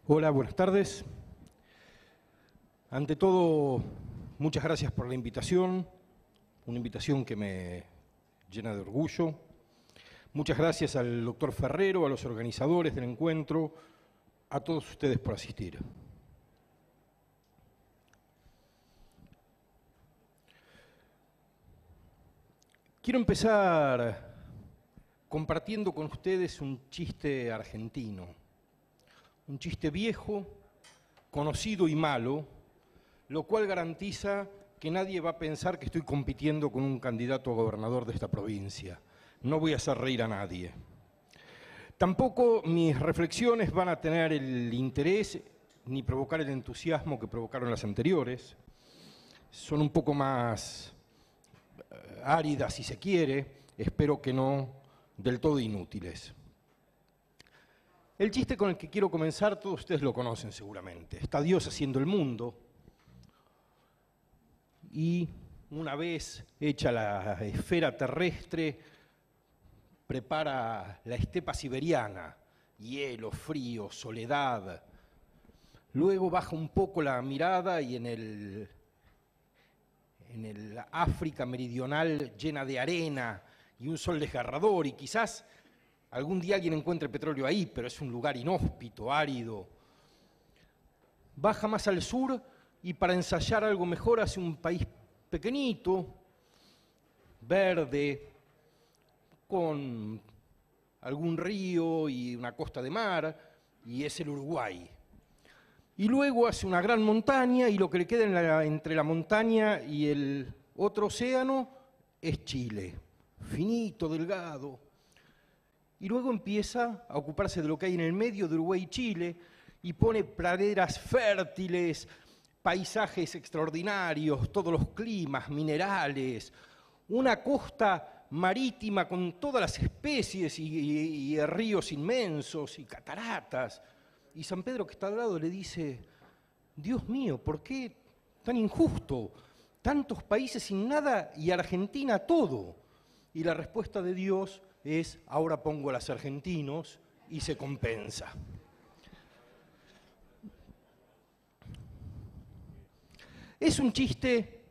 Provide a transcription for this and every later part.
Hola, buenas tardes. Ante todo, muchas gracias por la invitación, una invitación que me llena de orgullo. Muchas gracias al doctor Ferrero, a los organizadores del encuentro, a todos ustedes por asistir. Quiero empezar compartiendo con ustedes un chiste argentino, un chiste viejo, conocido y malo, lo cual garantiza que nadie va a pensar que estoy compitiendo con un candidato a gobernador de esta provincia. No voy a hacer reír a nadie. Tampoco mis reflexiones van a tener el interés ni provocar el entusiasmo que provocaron las anteriores. Son un poco más áridas, si se quiere, espero que no del todo inútiles. El chiste con el que quiero comenzar, todos ustedes lo conocen seguramente. Está Dios haciendo el mundo y una vez hecha la esfera terrestre, prepara la estepa siberiana, hielo, frío, soledad. Luego baja un poco la mirada y en el África meridional llena de arena y un sol desgarrador, y quizás algún día alguien encuentre petróleo ahí, pero es un lugar inhóspito, árido. Baja más al sur y para ensayar algo mejor hace un país pequeñito, verde, con algún río y una costa de mar, y es el Uruguay. Y luego hace una gran montaña y lo que le queda entre la montaña y el otro océano es Chile, finito, delgado. Y luego empieza a ocuparse de lo que hay en el medio de Uruguay y Chile y pone praderas fértiles, paisajes extraordinarios, todos los climas, minerales, una costa marítima con todas las especies y ríos inmensos y cataratas. Y San Pedro, que está al lado, le dice: Dios mío, ¿por qué tan injusto? Tantos países sin nada y Argentina todo. Y la respuesta de Dios es: ahora pongo a los argentinos y se compensa. Es un chiste,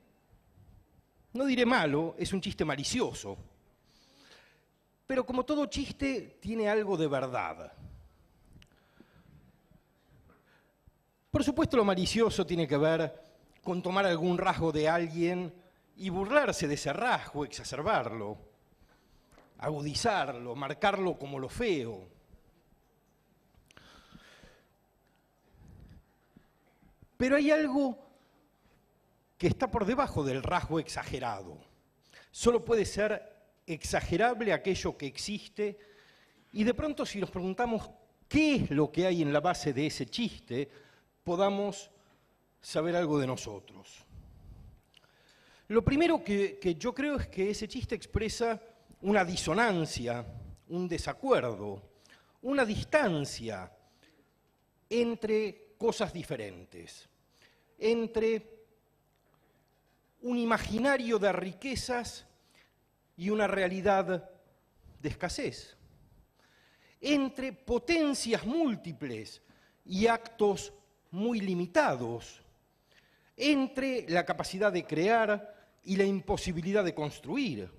no diré malo, es un chiste malicioso. Pero como todo chiste, tiene algo de verdad. Por supuesto, lo malicioso tiene que ver con tomar algún rasgo de alguien y burlarse de ese rasgo, exacerbarlo, agudizarlo, marcarlo como lo feo. Pero hay algo que está por debajo del rasgo exagerado. Solo puede ser exagerable aquello que existe, y de pronto, si nos preguntamos qué es lo que hay en la base de ese chiste, podamos saber algo de nosotros. Lo primero que yo creo es que ese chiste expresa una disonancia, un desacuerdo, una distancia entre cosas diferentes, entre un imaginario de riquezas y una realidad de escasez, entre potencias múltiples y actos muy limitados, entre la capacidad de crear y la imposibilidad de construir.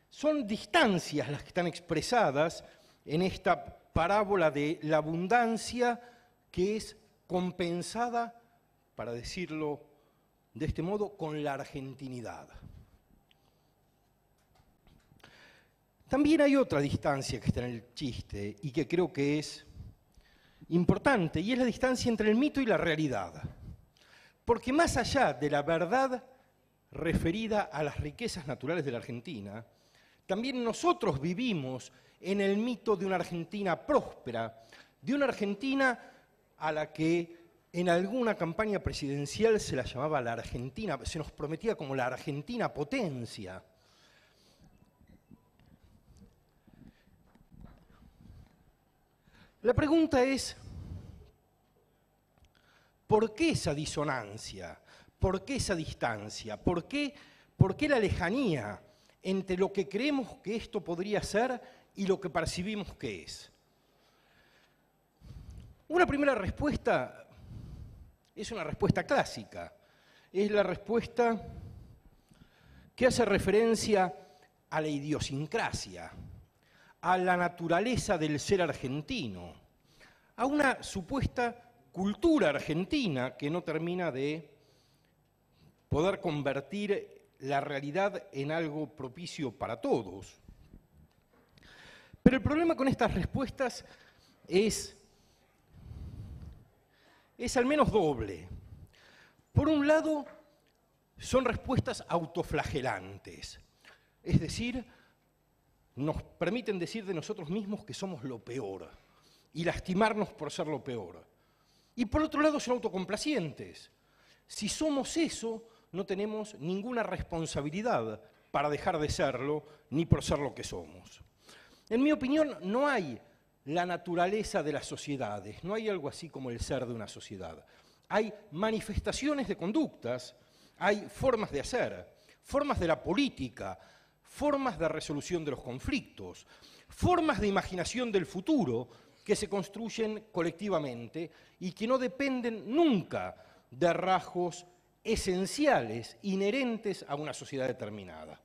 Son distancias las que están expresadas en esta parábola de la abundancia que es compensada, para decirlo de este modo, con la argentinidad. También hay otra distancia que está en el chiste y que creo que es importante, y es la distancia entre el mito y la realidad. Porque más allá de la verdad referida a las riquezas naturales de la Argentina, también nosotros vivimos en el mito de una Argentina próspera, de una Argentina a la que en alguna campaña presidencial se la llamaba la Argentina, se nos prometía como la Argentina potencia. La pregunta es: ¿por qué esa disonancia? ¿Por qué esa distancia? ¿Por qué la lejanía entre lo que creemos que esto podría ser y lo que percibimos que es? Una primera respuesta es una respuesta clásica. Es la respuesta que hace referencia a la idiosincrasia, a la naturaleza del ser argentino, a una supuesta cultura argentina que no termina de poder convertir la realidad en algo propicio para todos. Pero el problema con estas respuestas es al menos doble. Por un lado, son respuestas autoflagelantes, es decir, nos permiten decir de nosotros mismos que somos lo peor y lastimarnos por ser lo peor. Y por otro lado, son autocomplacientes. Si somos eso, no tenemos ninguna responsabilidad para dejar de serlo, ni por ser lo que somos. En mi opinión, no hay la naturaleza de las sociedades, no hay algo así como el ser de una sociedad. Hay manifestaciones de conductas, hay formas de hacer, formas de la política, formas de resolución de los conflictos, formas de imaginación del futuro que se construyen colectivamente y que no dependen nunca de rasgos esenciales, inherentes a una sociedad determinada.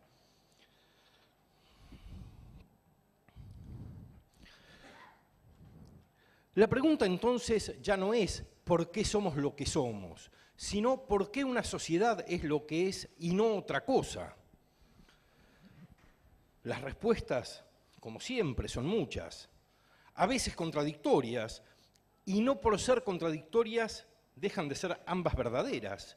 La pregunta entonces ya no es por qué somos lo que somos, sino por qué una sociedad es lo que es y no otra cosa. Las respuestas, como siempre, son muchas, a veces contradictorias, y no por ser contradictorias dejan de ser ambas verdaderas.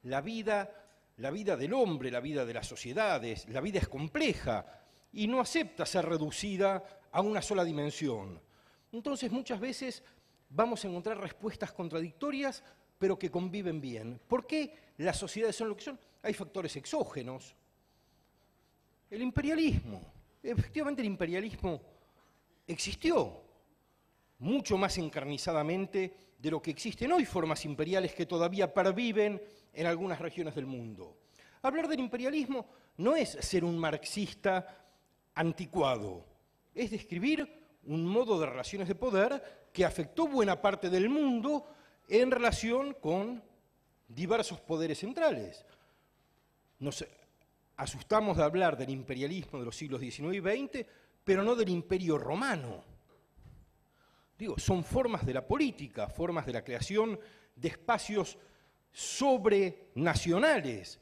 La vida del hombre, la vida de las sociedades, la vida es compleja y no acepta ser reducida a una sola dimensión. Entonces, muchas veces vamos a encontrar respuestas contradictorias, pero que conviven bien. ¿Por qué las sociedades son lo que son? Hay factores exógenos. El imperialismo. Efectivamente, el imperialismo existió mucho más encarnizadamente de lo que existen hoy formas imperiales que todavía perviven en algunas regiones del mundo. Hablar del imperialismo no es ser un marxista anticuado, es describir un modo de relaciones de poder que afectó buena parte del mundo en relación con diversos poderes centrales. Nos asustamos de hablar del imperialismo de los siglos XIX y XX, pero no del Imperio Romano. Digo, son formas de la política, formas de la creación de espacios sobrenacionales.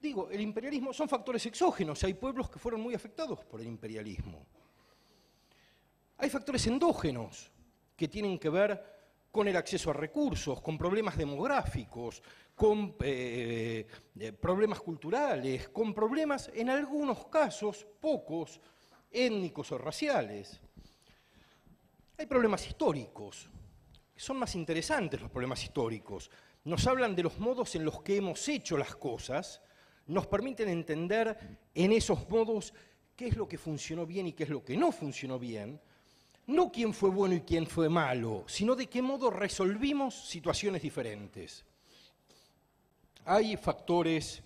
Digo, el imperialismo son factores exógenos, hay pueblos que fueron muy afectados por el imperialismo. Hay factores endógenos que tienen que ver con el acceso a recursos, con problemas demográficos, con problemas culturales, con problemas, en algunos casos, pocos, étnicos o raciales. Hay problemas históricos, son más interesantes los problemas históricos. Nos hablan de los modos en los que hemos hecho las cosas, nos permiten entender en esos modos qué es lo que funcionó bien y qué es lo que no funcionó bien, no quién fue bueno y quién fue malo, sino de qué modo resolvimos situaciones diferentes. Hay factores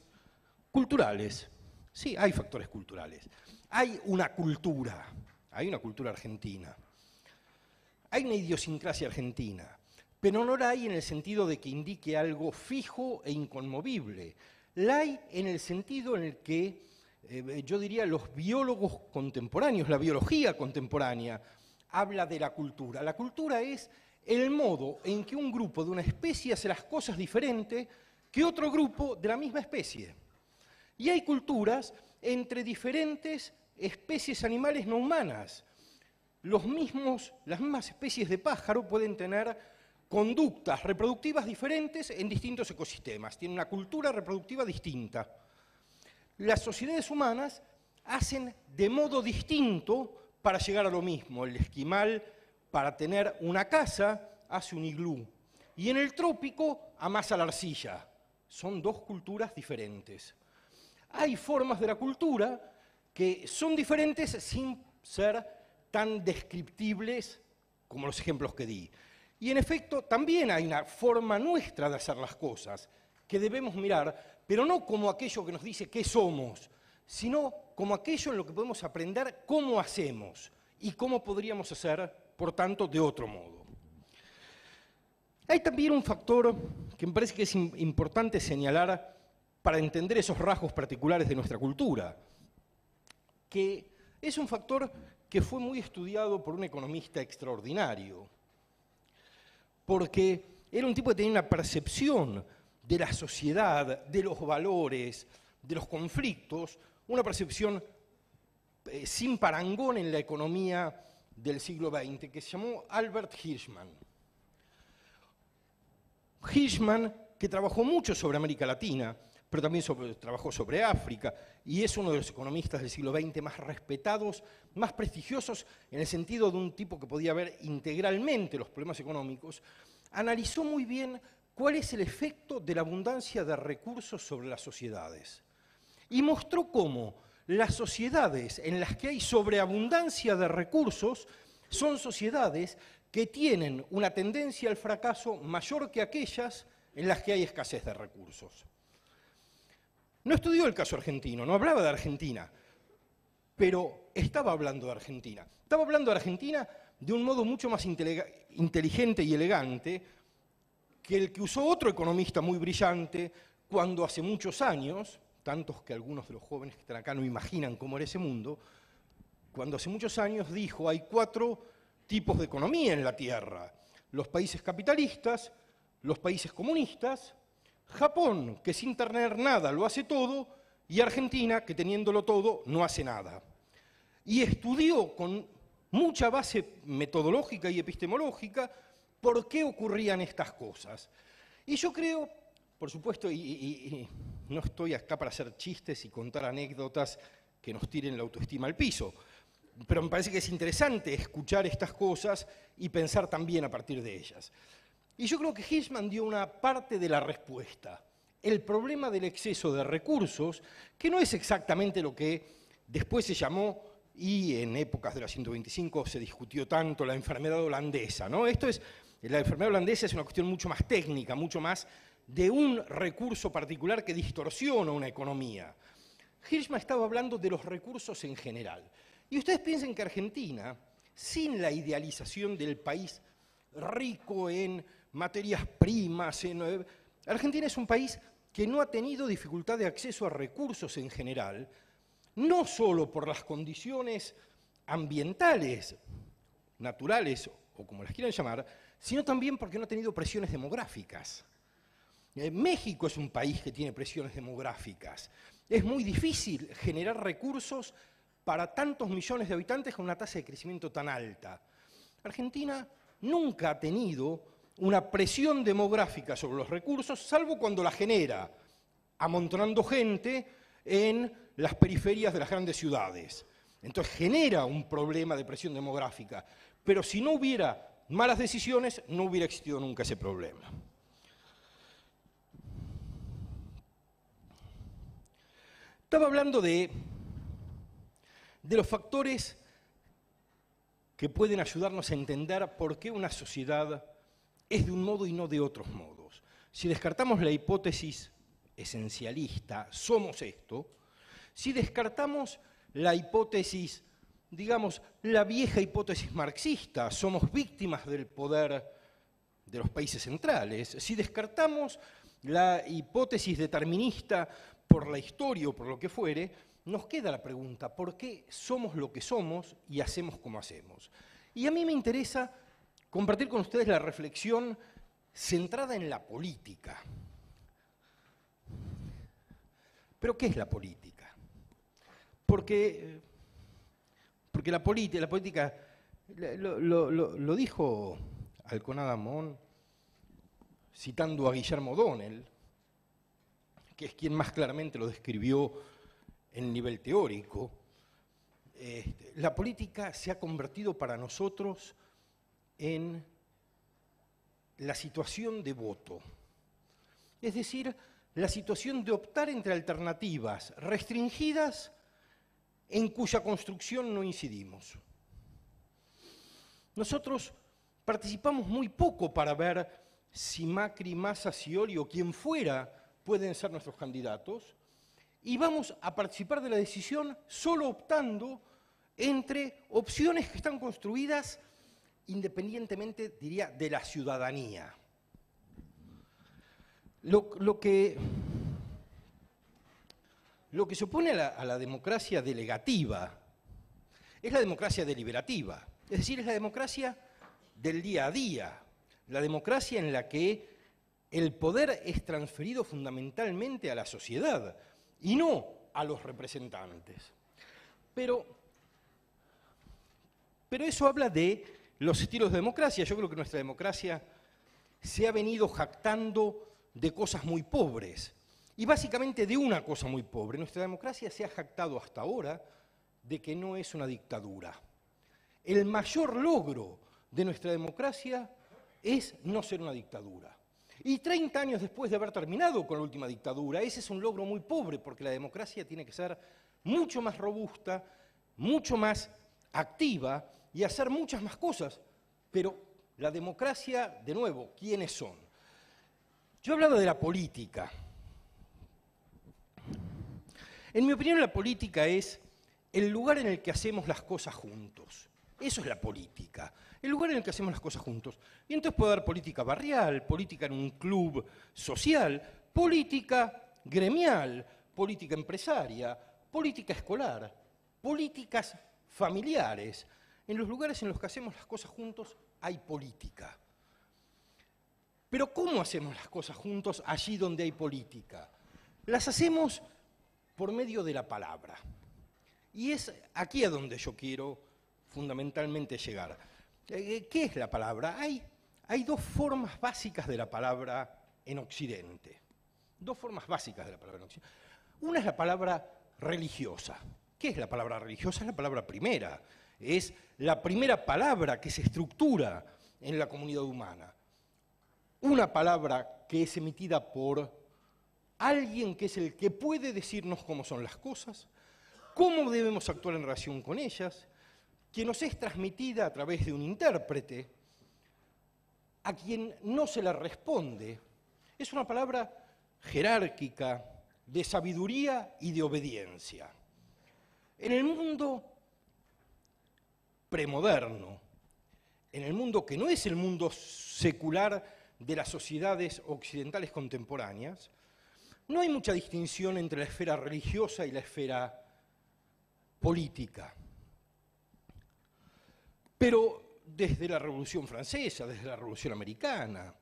culturales, sí, hay factores culturales. Hay una cultura argentina. Hay una idiosincrasia argentina, pero no la hay en el sentido de que indique algo fijo e inconmovible. La hay en el sentido en el que, yo diría, los biólogos contemporáneos, la biología contemporánea, habla de la cultura. La cultura es el modo en que un grupo de una especie hace las cosas diferente que otro grupo de la misma especie. Y hay culturas entre diferentes especies animales no humanas. Las mismas especies de pájaro pueden tener conductas reproductivas diferentes en distintos ecosistemas. Tienen una cultura reproductiva distinta. Las sociedades humanas hacen de modo distinto para llegar a lo mismo. El esquimal, para tener una casa, hace un iglú. Y en el trópico, amasa la arcilla. Son dos culturas diferentes. Hay formas de la cultura que son diferentes sin ser tan descriptibles como los ejemplos que di. Y en efecto, también hay una forma nuestra de hacer las cosas que debemos mirar, pero no como aquello que nos dice qué somos, sino como aquello en lo que podemos aprender cómo hacemos y cómo podríamos hacer, por tanto, de otro modo. Hay también un factor que me parece que es importante señalar para entender esos rasgos particulares de nuestra cultura, que es un factor que fue muy estudiado por un economista extraordinario, porque era un tipo que tenía una percepción de la sociedad, de los valores, de los conflictos, una percepción sin parangón en la economía del siglo XX, que se llamó Albert Hirschman. Hirschman, que trabajó mucho sobre América Latina, pero también trabajó sobre África, y es uno de los economistas del siglo XX más respetados, más prestigiosos, en el sentido de un tipo que podía ver integralmente los problemas económicos, analizó muy bien cuál es el efecto de la abundancia de recursos sobre las sociedades. Y mostró cómo las sociedades en las que hay sobreabundancia de recursos son sociedades que tienen una tendencia al fracaso mayor que aquellas en las que hay escasez de recursos. No estudió el caso argentino, no hablaba de Argentina, pero estaba hablando de Argentina. Estaba hablando de Argentina de un modo mucho más inteligente y elegante que el que usó otro economista muy brillante cuando hace muchos años, tantos que algunos de los jóvenes que están acá no imaginan cómo era ese mundo, cuando hace muchos años dijo: hay 4 tipos de economía en la Tierra: los países capitalistas, los países comunistas, Japón, que sin tener nada lo hace todo, y Argentina, que teniéndolo todo no hace nada. Y estudió con mucha base metodológica y epistemológica por qué ocurrían estas cosas. Y yo creo, por supuesto, y no estoy acá para hacer chistes y contar anécdotas que nos tiren la autoestima al piso, pero me parece que es interesante escuchar estas cosas y pensar también a partir de ellas. Y yo creo que Hirschman dio una parte de la respuesta. El problema del exceso de recursos, que no es exactamente lo que después se llamó, y en épocas de la 125 se discutió tanto, la enfermedad holandesa, ¿no? La enfermedad holandesa es una cuestión mucho más técnica, mucho más de un recurso particular que distorsiona una economía. Hirschman estaba hablando de los recursos en general. Y ustedes piensen que Argentina, sin la idealización del país rico en materias primas, Argentina es un país que no ha tenido dificultad de acceso a recursos en general, no solo por las condiciones ambientales, naturales o como las quieran llamar, sino también porque no ha tenido presiones demográficas. México es un país que tiene presiones demográficas. Es muy difícil generar recursos para tantos millones de habitantes con una tasa de crecimiento tan alta. Argentina nunca ha tenido una presión demográfica sobre los recursos, salvo cuando la genera, amontonando gente en las periferias de las grandes ciudades. Entonces genera un problema de presión demográfica, pero si no hubiera malas decisiones, no hubiera existido nunca ese problema. Estaba hablando de los factores que pueden ayudarnos a entender por qué una sociedad es de un modo y no de otros modos. Si descartamos la hipótesis esencialista, somos esto, si descartamos la hipótesis, digamos, la vieja hipótesis marxista, somos víctimas del poder de los países centrales, si descartamos la hipótesis determinista por la historia o por lo que fuere, nos queda la pregunta: ¿por qué somos lo que somos y hacemos como hacemos? Y a mí me interesa compartir con ustedes la reflexión centrada en la política. ¿Pero qué es la política? Porque la política lo dijo Alconada Amón, citando a Guillermo O'Donnell, que es quien más claramente lo describió en nivel teórico. La política se ha convertido para nosotros en la situación de voto, es decir, la situación de optar entre alternativas restringidas en cuya construcción no incidimos. Nosotros participamos muy poco para ver si Macri, Massa, Scioli o quien fuera pueden ser nuestros candidatos, y vamos a participar de la decisión solo optando entre opciones que están construidas independientemente, diría, de la ciudadanía. Lo que se opone a la democracia delegativa es la democracia deliberativa, es decir, es la democracia del día a día, la democracia en la que el poder es transferido fundamentalmente a la sociedad y no a los representantes. Pero eso habla de los estilos de democracia. Yo creo que nuestra democracia se ha venido jactando de cosas muy pobres, y básicamente de una cosa muy pobre. Nuestra democracia se ha jactado hasta ahora de que no es una dictadura. El mayor logro de nuestra democracia es no ser una dictadura. Y 30 años después de haber terminado con la última dictadura, ese es un logro muy pobre, porque la democracia tiene que ser mucho más robusta, mucho más activa y hacer muchas más cosas. Pero la democracia, de nuevo, ¿quiénes son? Yo hablaba de la política. En mi opinión, la política es el lugar en el que hacemos las cosas juntos. Eso es la política, el lugar en el que hacemos las cosas juntos. Y entonces puede haber política barrial, política en un club social, política gremial, política empresaria, política escolar, políticas familiares. En los lugares en los que hacemos las cosas juntos hay política. Pero ¿cómo hacemos las cosas juntos allí donde hay política? Las hacemos por medio de la palabra. Y es aquí a donde yo quiero fundamentalmente llegar. ¿Qué es la palabra? Hay dos formas básicas de la palabra en Occidente. Dos formas básicas de la palabra en Occidente. Una es la palabra religiosa. ¿Qué es la palabra religiosa? Es la palabra primera. Es la primera palabra que se estructura en la comunidad humana. Una palabra que es emitida por alguien que es el que puede decirnos cómo son las cosas, cómo debemos actuar en relación con ellas, que nos es transmitida a través de un intérprete, a quien no se le responde. Es una palabra jerárquica, de sabiduría y de obediencia. En el mundo premoderno, en el mundo que no es el mundo secular de las sociedades occidentales contemporáneas, no hay mucha distinción entre la esfera religiosa y la esfera política. Pero desde la Revolución Francesa, desde la Revolución Americana,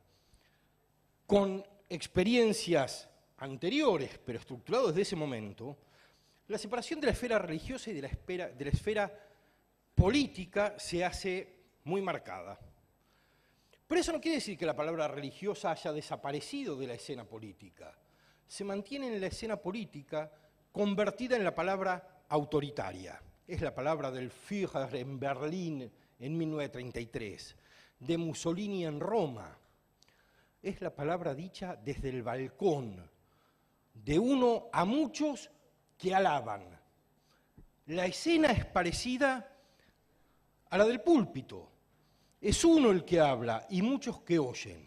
con experiencias anteriores, pero estructurados desde ese momento, la separación de la esfera religiosa y de la esfera política se hace muy marcada. Pero eso no quiere decir que la palabra religiosa haya desaparecido de la escena política. Se mantiene en la escena política convertida en la palabra autoritaria. Es la palabra del Führer en Berlín en 1933, de Mussolini en Roma. Es la palabra dicha desde el balcón, de uno a muchos que alaban. La escena es parecida a la del púlpito. Es uno el que habla y muchos que oyen.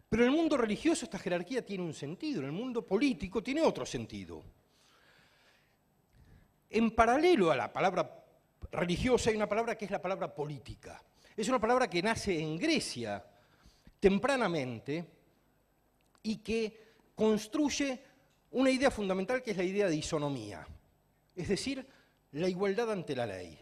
Pero en el mundo religioso esta jerarquía tiene un sentido, en el mundo político tiene otro sentido. En paralelo a la palabra religiosa hay una palabra que es la palabra política. Es una palabra que nace en Grecia tempranamente y que construye una idea fundamental que es la idea de isonomía, es decir, la igualdad ante la ley.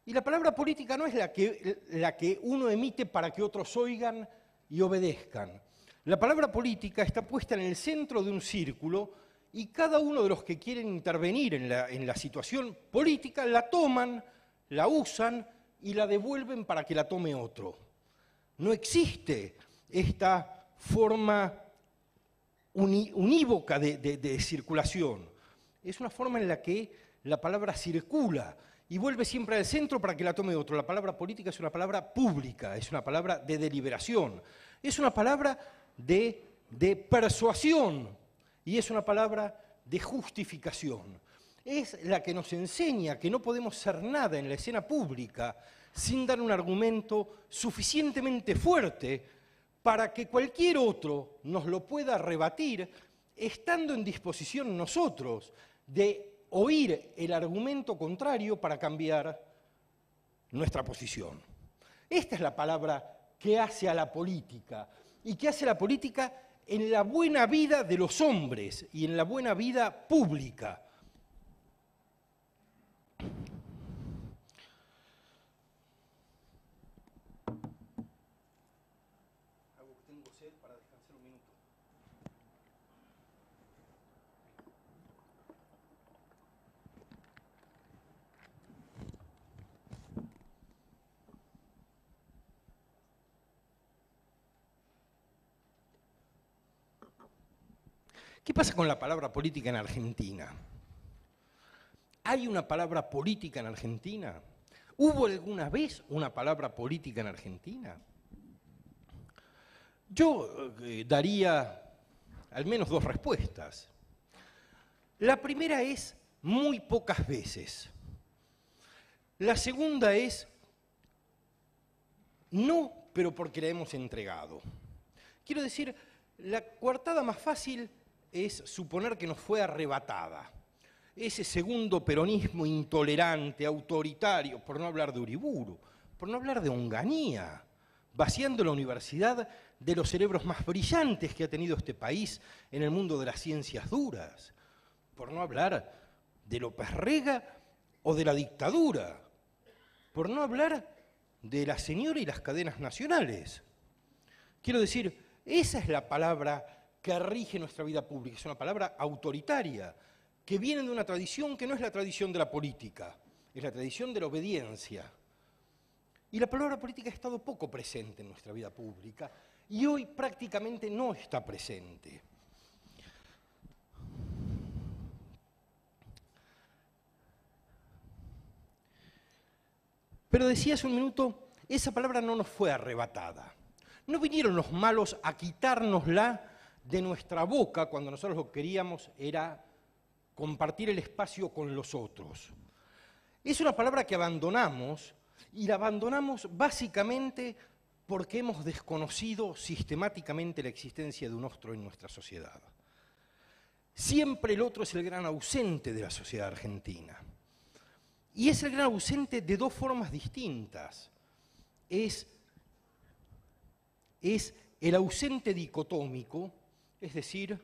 Y la palabra política no es la que uno emite para que otros oigan y obedezcan. La palabra política está puesta en el centro de un círculo y cada uno de los que quieren intervenir en la situación política la toman, la usan y la devuelven para que la tome otro. No existe esta forma unívoca de circulación. Es una forma en la que la palabra circula y vuelve siempre al centro para que la tome otro. La palabra política es una palabra pública, es una palabra de deliberación, es una palabra de persuasión y es una palabra de justificación. Es la que nos enseña que no podemos ser nada en la escena pública sin dar un argumento suficientemente fuerte para que cualquier otro nos lo pueda rebatir, estando en disposición nosotros de oír el argumento contrario para cambiar nuestra posición. Esta es la palabra que hace a la política, y que hace a la política en la buena vida de los hombres y en la buena vida pública. Tengo sed para descansar un minuto. ¿Qué pasa con la palabra política en Argentina? ¿Hay una palabra política en Argentina? ¿Hubo alguna vez una palabra política en Argentina? Yo daría al menos dos respuestas. La primera es muy pocas veces. La segunda es no, pero porque la hemos entregado. Quiero decir, la coartada más fácil es suponer que nos fue arrebatada. Ese segundo peronismo intolerante, autoritario, por no hablar de Uriburu, por no hablar de Onganía, vaciando la universidad de los cerebros más brillantes que ha tenido este país en el mundo de las ciencias duras, por no hablar de López Rega o de la dictadura, por no hablar de la señora y las cadenas nacionales. Quiero decir, esa es la palabra que rige nuestra vida pública, es una palabra autoritaria, que viene de una tradición que no es la tradición de la política, es la tradición de la obediencia. Y la palabra política ha estado poco presente en nuestra vida pública y hoy prácticamente no está presente. Pero decía hace un minuto, esa palabra no nos fue arrebatada. No vinieron los malos a quitárnosla de nuestra boca cuando nosotros lo que queríamos era compartir el espacio con los otros. Es una palabra que abandonamos, y la abandonamos básicamente porque hemos desconocido sistemáticamente la existencia de un otro en nuestra sociedad. Siempre el otro es el gran ausente de la sociedad argentina. Y es el gran ausente de dos formas distintas. Es el ausente dicotómico, es decir,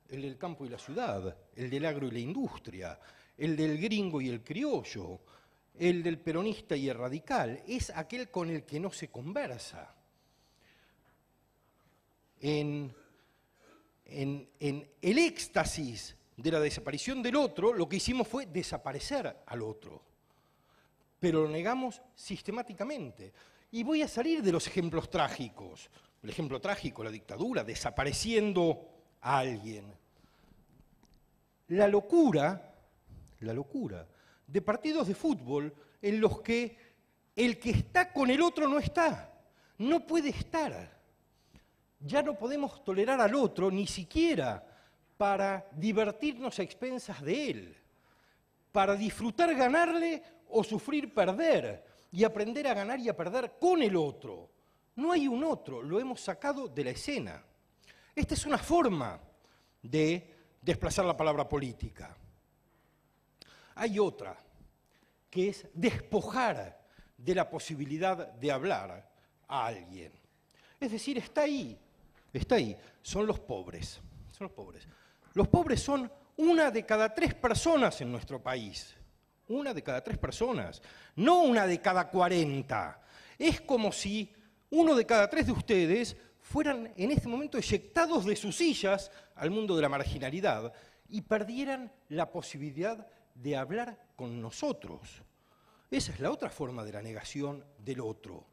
el del campo y la ciudad, el del agro y la industria, el del gringo y el criollo, el del peronista y el radical, es aquel con el que no se conversa. En el éxtasis de la desaparición del otro, lo que hicimos fue desaparecer al otro, pero lo negamos sistemáticamente. Y voy a salir de los ejemplos trágicos. El ejemplo trágico, la dictadura, desapareciendo a alguien. La locura de partidos de fútbol en los que el que está con el otro no está, no puede estar. Ya no podemos tolerar al otro ni siquiera para divertirnos a expensas de él, para disfrutar ganarle o sufrir perder y aprender a ganar y a perder con el otro. No hay un otro, lo hemos sacado de la escena. Esta es una forma de desplazar la palabra política. Hay otra, que es despojar de la posibilidad de hablar a alguien. Es decir, está ahí, son los pobres. Los pobres son 1 de cada 3 personas en nuestro país. 1 de cada 3 personas, no 1 de cada 40. Es como si 1 de cada 3 de ustedes fueran en este momento eyectados de sus sillas al mundo de la marginalidad y perdieran la posibilidad de hablar con nosotros. Esa es la otra forma de la negación del otro.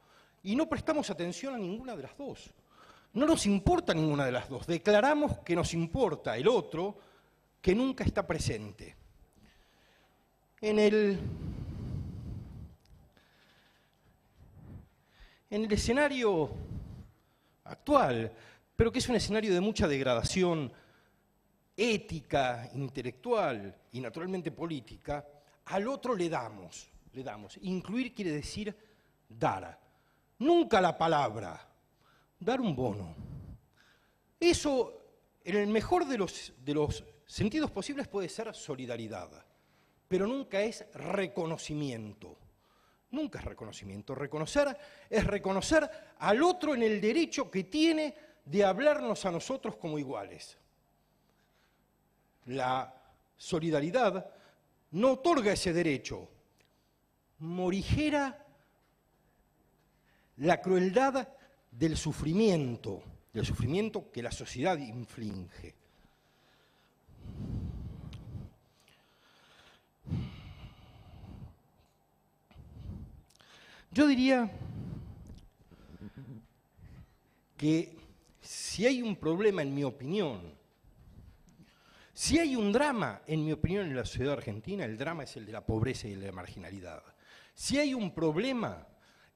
Y no prestamos atención a ninguna de las dos. No nos importa ninguna de las dos. Declaramos que nos importa el otro que nunca está presente. En el escenario actual, pero que es un escenario de mucha degradación ética, intelectual y naturalmente política, al otro le damos. Incluir quiere decir dar. Nunca la palabra, dar un bono. Eso, en el mejor de los sentidos posibles, puede ser solidaridad, pero nunca es reconocimiento. Nunca es reconocimiento. Reconocer es reconocer al otro en el derecho que tiene de hablarnos a nosotros como iguales. La solidaridad no otorga ese derecho, morigera la crueldad del sufrimiento que la sociedad inflige. Yo diría que si hay un problema, en mi opinión, si hay un drama, en mi opinión, en la sociedad argentina, el drama es el de la pobreza y el de la marginalidad. Si hay un problema,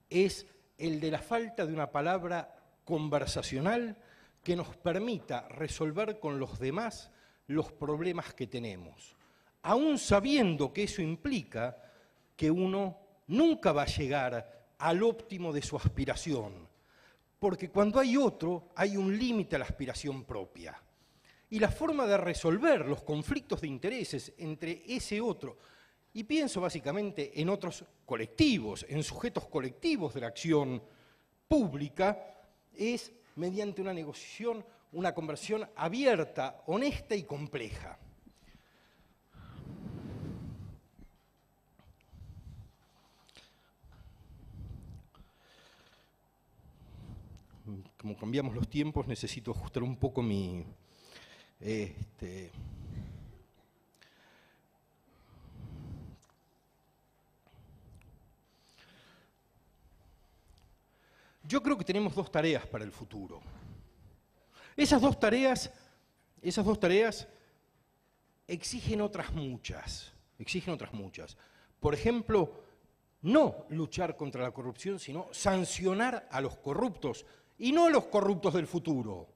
es el de la falta de una palabra conversacional que nos permita resolver con los demás los problemas que tenemos, aún sabiendo que eso implica que uno nunca va a llegar al óptimo de su aspiración, porque cuando hay otro, hay un límite a la aspiración propia. Y la forma de resolver los conflictos de intereses entre ese otro, y pienso básicamente en otros colectivos, en sujetos colectivos de la acción pública, es mediante una negociación, una conversación abierta, honesta y compleja. Como cambiamos los tiempos, necesito ajustar un poco mi... Yo creo que tenemos dos tareas para el futuro. Esas dos tareas exigen otras muchas. Por ejemplo, no luchar contra la corrupción, sino sancionar a los corruptos, y no a los corruptos del futuro,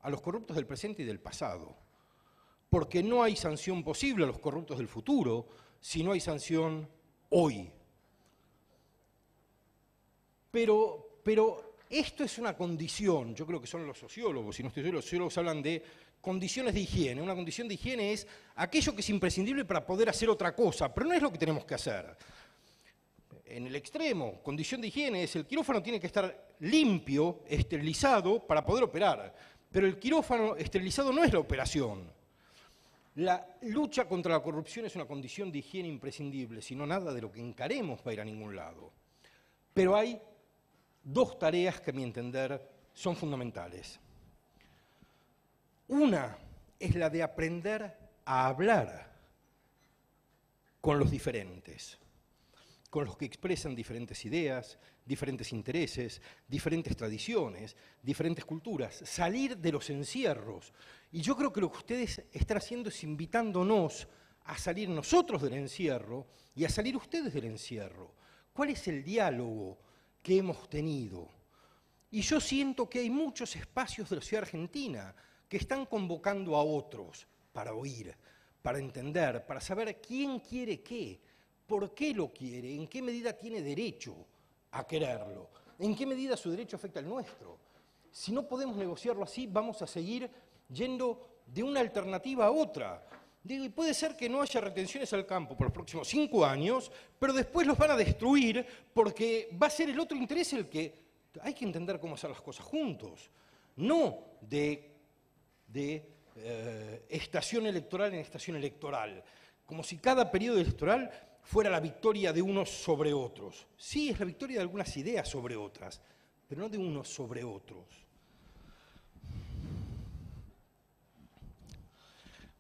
a los corruptos del presente y del pasado. Porque no hay sanción posible a los corruptos del futuro si no hay sanción hoy. Pero esto es una condición, yo creo que son los sociólogos, si no estoy seguro, los sociólogos hablan de condiciones de higiene. Una condición de higiene es aquello que es imprescindible para poder hacer otra cosa, pero no es lo que tenemos que hacer. En el extremo, condición de higiene es el quirófano tiene que estar limpio, esterilizado, para poder operar. Pero el quirófano esterilizado no es la operación. La lucha contra la corrupción es una condición de higiene imprescindible, si no nada de lo que encaremos va a ir a ningún lado. Pero hay dos tareas que, a mi entender, son fundamentales. Una es la de aprender a hablar con los diferentes, con los que expresan diferentes ideas, diferentes intereses, diferentes tradiciones, diferentes culturas, salir de los encierros. Y yo creo que lo que ustedes están haciendo es invitándonos a salir nosotros del encierro y a salir ustedes del encierro. ¿Cuál es el diálogo que hemos tenido? Y yo siento que hay muchos espacios de la sociedad argentina que están convocando a otros para oír, para entender, para saber quién quiere qué, por qué lo quiere, en qué medida tiene derecho a quererlo, en qué medida su derecho afecta al nuestro. Si no podemos negociarlo así, vamos a seguir yendo de una alternativa a otra. Digo, y puede ser que no haya retenciones al campo por los próximos 5 años, pero después los van a destruir porque va a ser el otro interés el que hay que entender cómo hacer las cosas juntos, no de estación electoral en estación electoral, como si cada periodo electoral fuera la victoria de unos sobre otros. Sí, es la victoria de algunas ideas sobre otras, pero no de unos sobre otros.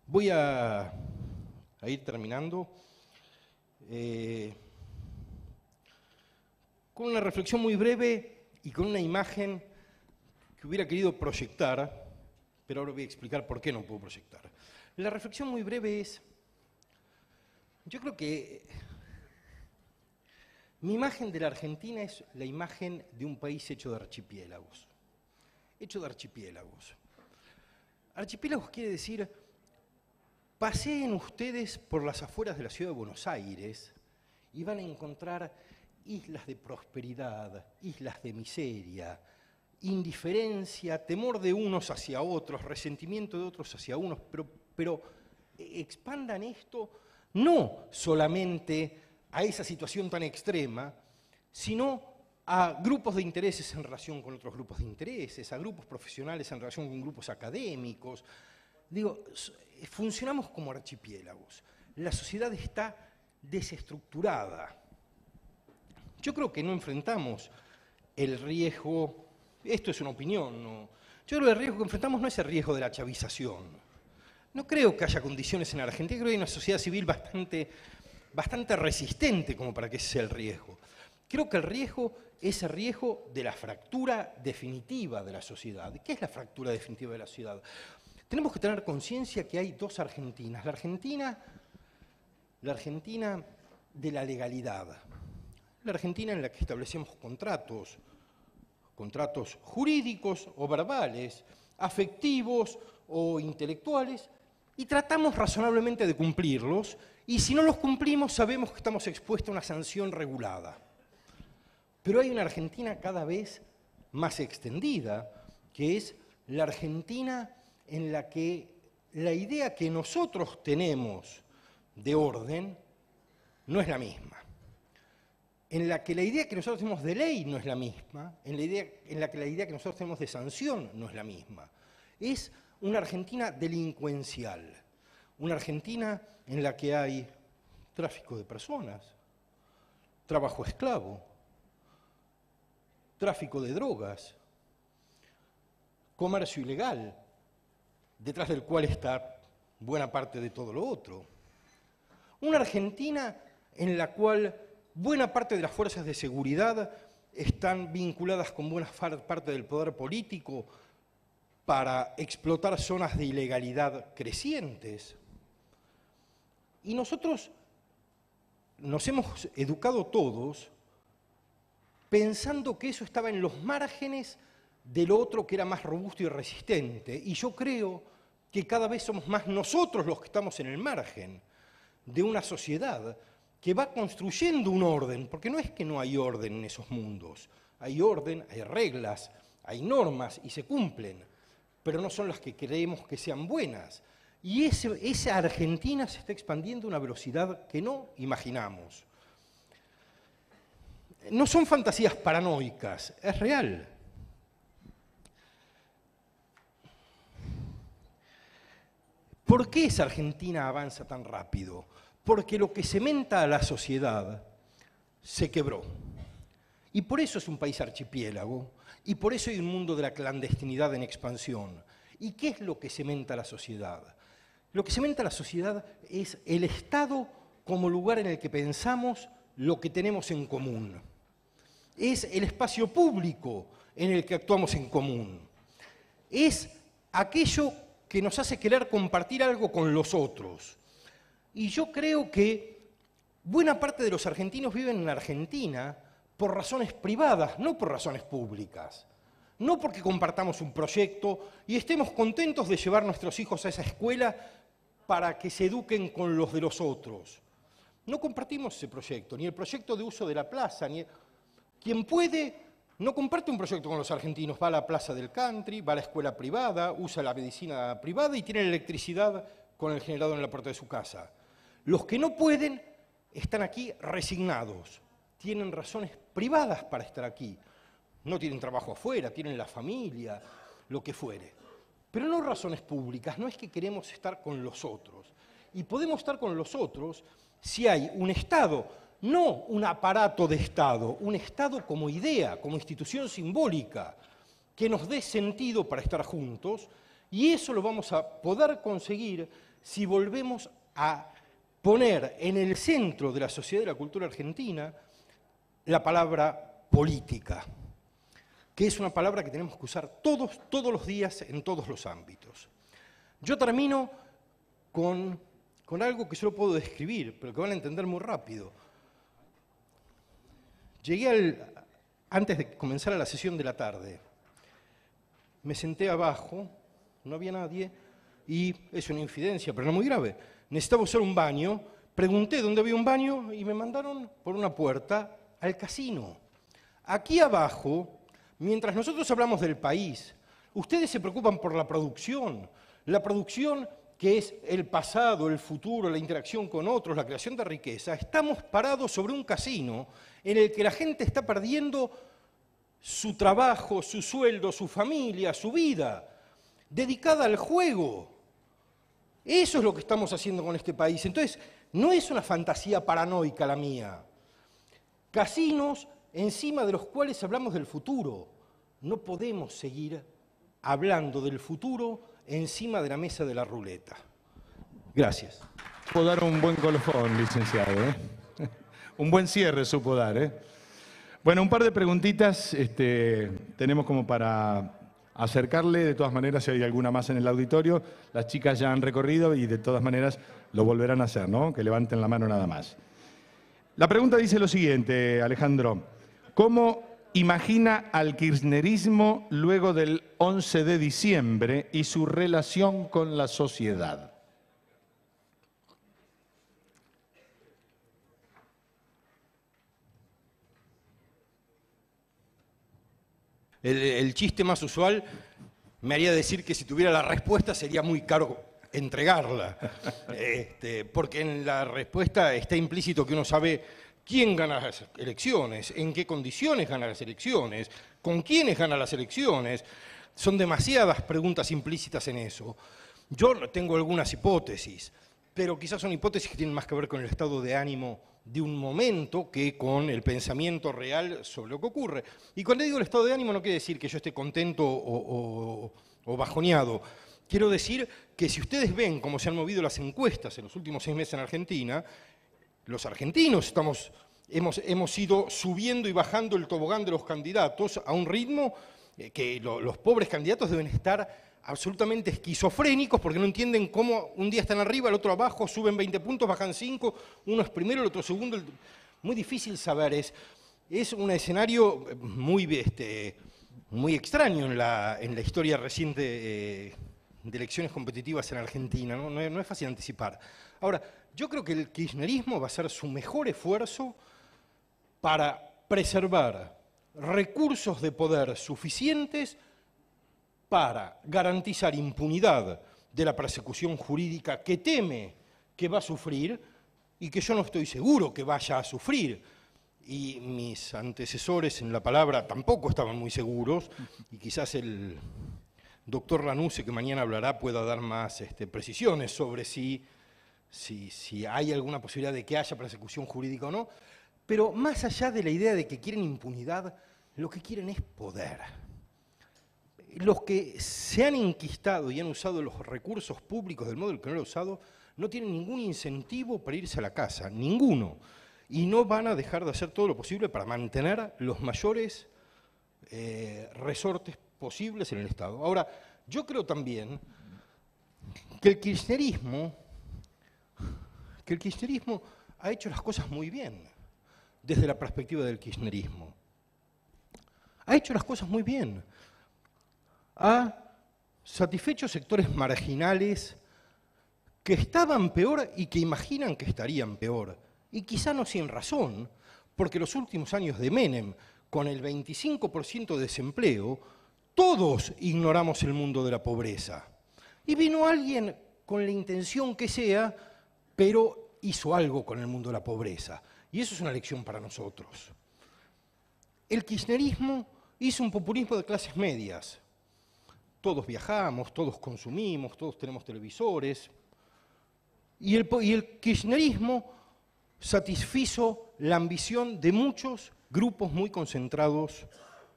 Voy a ir terminando con una reflexión muy breve y con una imagen que hubiera querido proyectar, pero ahora voy a explicar por qué no puedo proyectar. La reflexión muy breve es, yo creo que mi imagen de la Argentina es la imagen de un país hecho de archipiélagos. Hecho de archipiélagos. Archipiélagos quiere decir, paseen ustedes por las afueras de la ciudad de Buenos Aires y van a encontrar islas de prosperidad, islas de miseria, indiferencia, temor de unos hacia otros, resentimiento de otros hacia unos, pero expandan esto no solamente a esa situación tan extrema, sino a grupos de intereses en relación con otros grupos de intereses, a grupos profesionales en relación con grupos académicos. Digo, funcionamos como archipiélagos. La sociedad está desestructurada. Yo creo que no enfrentamos el riesgo, esto es una opinión, ¿no? Yo creo que el riesgo que enfrentamos no es el riesgo de la chavización. No creo que haya condiciones en Argentina, creo que hay una sociedad civil bastante resistente como para que ese sea el riesgo. Creo que el riesgo es el riesgo de la fractura definitiva de la sociedad. ¿Qué es la fractura definitiva de la sociedad? Tenemos que tener conciencia que hay dos Argentinas. La Argentina de la legalidad. La Argentina en la que establecemos contratos jurídicos o verbales, afectivos o intelectuales, y tratamos razonablemente de cumplirlos, y si no los cumplimos sabemos que estamos expuestos a una sanción regulada. Pero hay una Argentina cada vez más extendida, que es la Argentina en la que la idea que nosotros tenemos de orden no es la misma. En la que la idea que nosotros tenemos de ley no es la misma, en la que la idea que nosotros tenemos de sanción no es la misma. Es una Argentina delincuencial, una Argentina en la que hay tráfico de personas, trabajo esclavo, tráfico de drogas, comercio ilegal, detrás del cual está buena parte de todo lo otro. Una Argentina en la cual buena parte de las fuerzas de seguridad están vinculadas con buena parte del poder político para explotar zonas de ilegalidad crecientes. Y nosotros nos hemos educado todos pensando que eso estaba en los márgenes del otro que era más robusto y resistente. Y yo creo que cada vez somos más nosotros los que estamos en el margen de una sociedad que va construyendo un orden, porque no es que no hay orden en esos mundos. Hay orden, hay reglas, hay normas y se cumplen, pero no son las que creemos que sean buenas. Y esa Argentina se está expandiendo a una velocidad que no imaginamos. No son fantasías paranoicas, es real. ¿Por qué esa Argentina avanza tan rápido? Porque lo que cementa a la sociedad se quebró. Y por eso es un país archipiélago, y por eso hay un mundo de la clandestinidad en expansión. ¿Y qué es lo que cementa la sociedad? Lo que cementa la sociedad es el Estado como lugar en el que pensamos lo que tenemos en común. Es el espacio público en el que actuamos en común. Es aquello que nos hace querer compartir algo con los otros. Y yo creo que buena parte de los argentinos viven en Argentina por razones privadas, no por razones públicas. No porque compartamos un proyecto y estemos contentos de llevar a nuestros hijos a esa escuela para que se eduquen con los de los otros. No compartimos ese proyecto, ni el proyecto de uso de la plaza. Quien puede no comparte un proyecto con los argentinos, va a la plaza del country, va a la escuela privada, usa la medicina privada y tiene la electricidad con el generador en la puerta de su casa. Los que no pueden están aquí resignados, tienen razones privadas para estar aquí. No tienen trabajo afuera, tienen la familia, lo que fuere. Pero no razones públicas, no es que queremos estar con los otros. Y podemos estar con los otros si hay un Estado, no un aparato de Estado, un Estado como idea, como institución simbólica, que nos dé sentido para estar juntos, y eso lo vamos a poder conseguir si volvemos a poner en el centro de la sociedad y la cultura argentina la palabra política, que es una palabra que tenemos que usar todos los días en todos los ámbitos. Yo termino con algo que solo puedo describir, pero que van a entender muy rápido. Llegué antes de comenzar la sesión de la tarde. Me senté abajo, no había nadie, y es una infidencia, pero no muy grave. Necesitaba usar un baño, pregunté dónde había un baño y me mandaron por una puerta al casino. Aquí abajo, mientras nosotros hablamos del país, ustedes se preocupan por la producción que es el pasado, el futuro, la interacción con otros, la creación de riqueza. Estamos parados sobre un casino en el que la gente está perdiendo su trabajo, su sueldo, su familia, su vida, dedicada al juego. Eso es lo que estamos haciendo con este país. Entonces, no es una fantasía paranoica la mía. Casinos encima de los cuales hablamos del futuro. No podemos seguir hablando del futuro encima de la mesa de la ruleta. Gracias. Supo dar un buen colofón, licenciado, ¿eh? Un buen cierre supo dar, ¿eh? Bueno, un par de preguntitas tenemos como para acercarle. De todas maneras, si hay alguna más en el auditorio, las chicas ya han recorrido y de todas maneras lo volverán a hacer, ¿no? Que levanten la mano nada más. La pregunta dice lo siguiente, Alejandro. ¿Cómo imagina al kirchnerismo luego del 11 de diciembre y su relación con la sociedad? El chiste más usual me haría decir que si tuviera la respuesta sería muy caro entregarla, porque en la respuesta está implícito que uno sabe quién gana las elecciones, en qué condiciones gana las elecciones, con quiénes gana las elecciones. Son demasiadas preguntas implícitas en eso. Yo tengo algunas hipótesis, pero quizás son hipótesis que tienen más que ver con el estado de ánimo de un momento que con el pensamiento real sobre lo que ocurre. Y cuando digo el estado de ánimo no quiere decir que yo esté contento o bajoneado. Quiero decir que si ustedes ven cómo se han movido las encuestas en los últimos 6 meses en Argentina, los argentinos hemos ido subiendo y bajando el tobogán de los candidatos a un ritmo que los pobres candidatos deben estar absolutamente esquizofrénicos porque no entienden cómo un día están arriba, el otro abajo, suben 20 puntos, bajan 5, uno es primero, el otro segundo. Muy difícil saber, es un escenario muy extraño en la historia reciente de elecciones competitivas en Argentina, ¿no? No es fácil anticipar. Ahora, yo creo que el kirchnerismo va a hacer su mejor esfuerzo para preservar recursos de poder suficientes para garantizar impunidad de la persecución jurídica que teme que va a sufrir y que yo no estoy seguro que vaya a sufrir. Y mis antecesores en la palabra tampoco estaban muy seguros, y quizás el doctor Lanuse, que mañana hablará, pueda dar más precisiones sobre si hay alguna posibilidad de que haya persecución jurídica o no. Pero más allá de la idea de que quieren impunidad, lo que quieren es poder. Los que se han enquistado y han usado los recursos públicos del modo en que no lo han usado, no tienen ningún incentivo para irse a la casa, ninguno. Y no van a dejar de hacer todo lo posible para mantener los mayores resortes posibles en el Estado. Ahora, yo creo también que el kirchnerismo ha hecho las cosas muy bien, desde la perspectiva del kirchnerismo. Ha hecho las cosas muy bien. Ha satisfecho sectores marginales que estaban peor y que imaginan que estarían peor. Y quizá no sin razón, porque los últimos años de Menem, con el 25% de desempleo, todos ignoramos el mundo de la pobreza. Y vino alguien con la intención que sea, pero hizo algo con el mundo de la pobreza. Y eso es una lección para nosotros. El kirchnerismo hizo un populismo de clases medias. Todos viajamos, todos consumimos, todos tenemos televisores. Y el kirchnerismo satisfizo la ambición de muchos grupos muy concentrados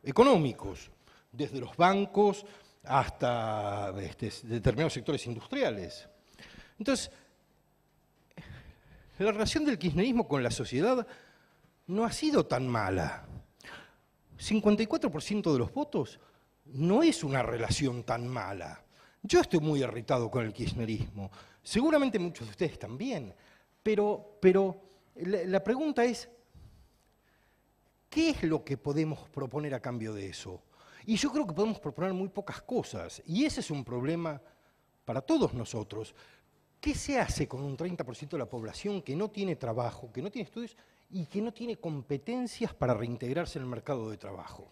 económicos, desde los bancos hasta determinados sectores industriales. Entonces, la relación del kirchnerismo con la sociedad no ha sido tan mala. 54% de los votos no es una relación tan mala. Yo estoy muy irritado con el kirchnerismo, seguramente muchos de ustedes también, pero la pregunta es, ¿qué es lo que podemos proponer a cambio de eso? Y yo creo que podemos proponer muy pocas cosas, y ese es un problema para todos nosotros. ¿Qué se hace con un 30% de la población que no tiene trabajo, que no tiene estudios y que no tiene competencias para reintegrarse en el mercado de trabajo?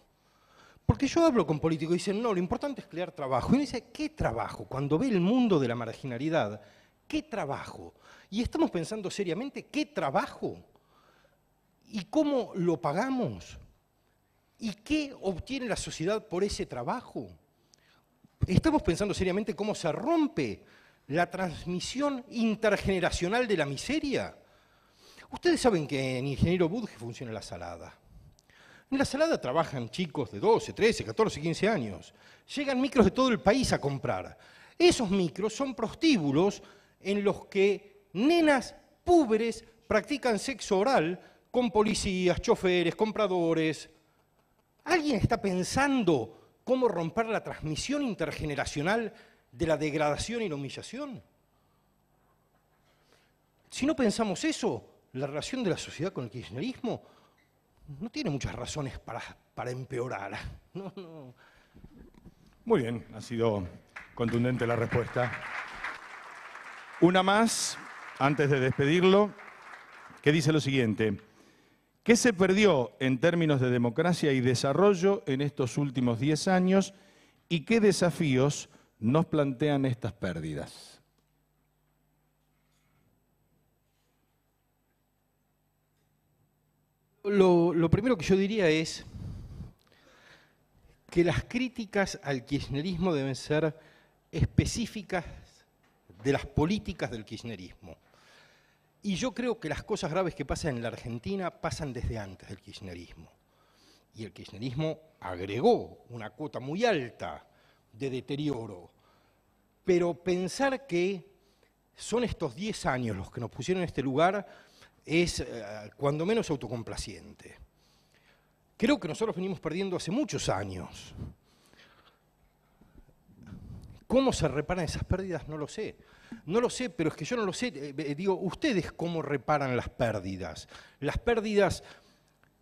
Porque yo hablo con políticos y dicen, no, lo importante es crear trabajo. Y uno dice, ¿qué trabajo? Cuando ve el mundo de la marginalidad, ¿qué trabajo? Y estamos pensando seriamente, ¿qué trabajo? ¿Y cómo lo pagamos? ¿Y qué obtiene la sociedad por ese trabajo? ¿Estamos pensando seriamente cómo se rompe la transmisión intergeneracional de la miseria? Ustedes saben que en Ingeniero Budge funciona la salada. En la salada trabajan chicos de 12, 13, 14, 15 años. Llegan micros de todo el país a comprar. Esos micros son prostíbulos en los que nenas púberes practican sexo oral con policías, choferes, compradores. ¿Alguien está pensando cómo romper la transmisión intergeneracional de la degradación y la humillación? Si no pensamos eso, la relación de la sociedad con el kirchnerismo no tiene muchas razones para empeorar. No. Muy bien, ha sido contundente la respuesta. Una más, antes de despedirlo, que dice lo siguiente. ¿Qué se perdió en términos de democracia y desarrollo en estos últimos 10 años y qué desafíos nos plantean estas pérdidas? Lo primero que yo diría es que las críticas al kirchnerismo deben ser específicas de las políticas del kirchnerismo. Y yo creo que las cosas graves que pasan en la Argentina pasan desde antes del kirchnerismo. Y el kirchnerismo agregó una cuota muy alta de deterioro. Pero pensar que son estos 10 años los que nos pusieron en este lugar es cuando menos autocomplaciente. Creo que nosotros venimos perdiendo hace muchos años. ¿Cómo se reparan esas pérdidas? No lo sé. No lo sé, pero es que yo no lo sé. Digo, ¿ustedes cómo reparan las pérdidas? Las pérdidas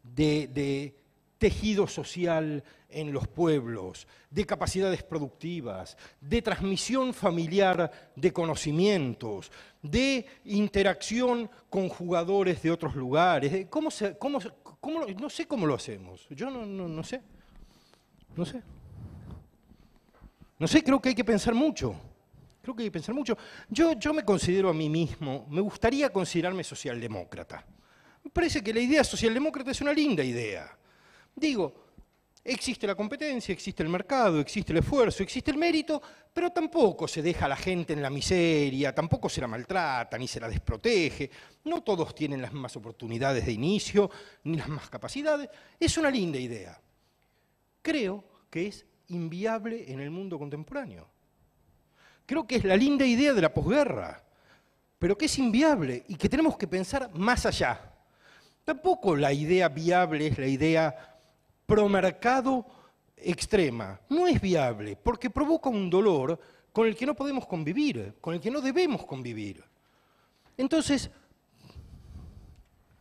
de tejido social en los pueblos, de capacidades productivas, de transmisión familiar de conocimientos, de interacción con jugadores de otros lugares. No sé cómo lo hacemos. Yo no sé. No sé. No sé, creo que hay que pensar mucho. Creo que hay que pensar mucho. Yo me considero a mí mismo, me gustaría considerarme socialdemócrata. Me parece que la idea socialdemócrata es una linda idea. Digo, existe la competencia, existe el mercado, existe el esfuerzo, existe el mérito, pero tampoco se deja a la gente en la miseria, tampoco se la maltrata, ni se la desprotege. No todos tienen las mismas oportunidades de inicio, ni las mismas capacidades. Es una linda idea. Creo que es inviable en el mundo contemporáneo. Creo que es la linda idea de la posguerra, pero que es inviable y que tenemos que pensar más allá. Tampoco la idea viable es la idea promercado extrema. No es viable porque provoca un dolor con el que no podemos convivir, con el que no debemos convivir. Entonces,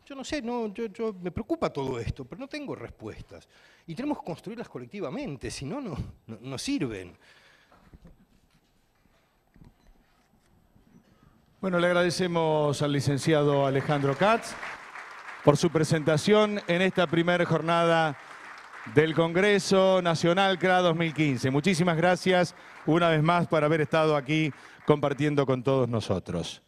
yo no sé, yo me preocupa todo esto, pero no tengo respuestas. Y tenemos que construirlas colectivamente, si no, no sirven. Bueno, le agradecemos al licenciado Alejandro Katz por su presentación en esta primera jornada del Congreso Nacional CRA 2015. Muchísimas gracias una vez más por haber estado aquí compartiendo con todos nosotros.